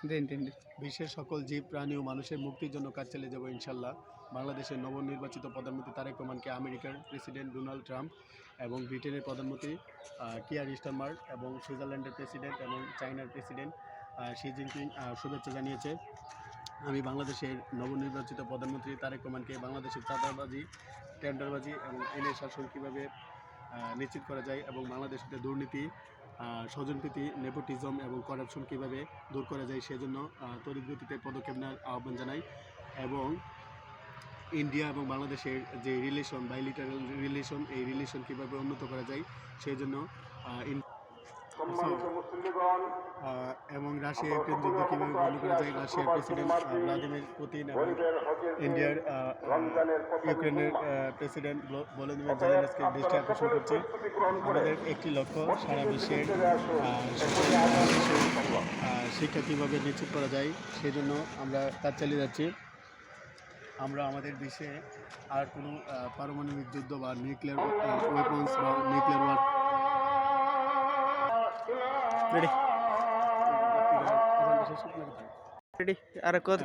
দিন দিন দিন। বিশ্বের সকল জীব প্রাণী ও মানুষের মুক্তির জন্য কাজ চালিয়ে যাব ইনশাল্লাহ। বাংলাদেশের নবনির্বাচিত প্রধানমন্ত্রী তারেক রহমানকে আমেরিকার প্রেসিডেন্ট ডোনাল্ড ট্রাম্প এবং ব্রিটেনের প্রধানমন্ত্রী কিয়ার স্টারমার এবং সুইজারল্যান্ডের প্রেসিডেন্ট এবং চায়নার প্রেসিডেন্ট শি জিনপিং শুভেচ্ছা জানিয়েছে। আমি বাংলাদেশের নবনির্বাচিত প্রধানমন্ত্রী তারেক রহমানকে বাংলাদেশের চাঁদাবাজি, টেন্ডারবাজি এবং আইনের শাসন কীভাবে নিশ্চিত করা যায় এবং বাংলাদেশে দুর্নীতি, স্বজনপ্রীতি, নেপোটিজম এবং করাপশন কীভাবে দূর করা যায় সেজন্য তড়িৎ গতিতে পদক্ষেপ নেওয়ার আহ্বান জানাই। এবং ইন্ডিয়া এবং বাংলাদেশের যে রিলেশন, বাইলিটারাল রিলেশন, এই রিলেশন কীভাবে উন্নত করা যায় সেই জন্য এবং রাশিয়া ইউক্রেন যুদ্ধ কীভাবে বন্ধ করা যায়, রাশিয়ার প্রেসিডেন্ট ভ্লাদিমির পুতিন এবং ইন্ডিয়ার ইউক্রেনের প্রেসিডেন্ট ভলোদিমির জেলেনস্কির দৃষ্টি আকর্ষণ করছি। আমাদের একটি লক্ষ্য সারা বিশ্বের শিক্ষা কীভাবে নিশ্চিত করা যায় সেই জন্য আমরা কাজ চালিয়ে যাচ্ছি। আমরা আমাদের বিশ্বে আর কোনো পারমাণবিক যুদ্ধ বা নিউক্লিয়ার ওয়েপন্স বা নিউক্লিয়ার ওয়ার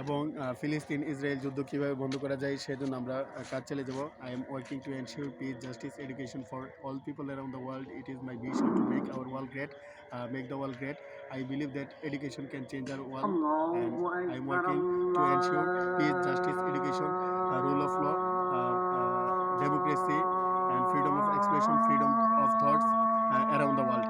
এবং ফিলিস্তিন ইসরায়েল যুদ্ধ কীভাবে বন্ধ করা যায় সেজন্য আমরা কাজ চালিয়ে যাব। I am working to ensure piece, justice, education for all people around the world. It is my vision to make our world great, make the world great. I believe that education can change our world, and I am working to ensure peace, justice, education, rule of law, democracy, and freedom of expression, freedom of thoughts around the world.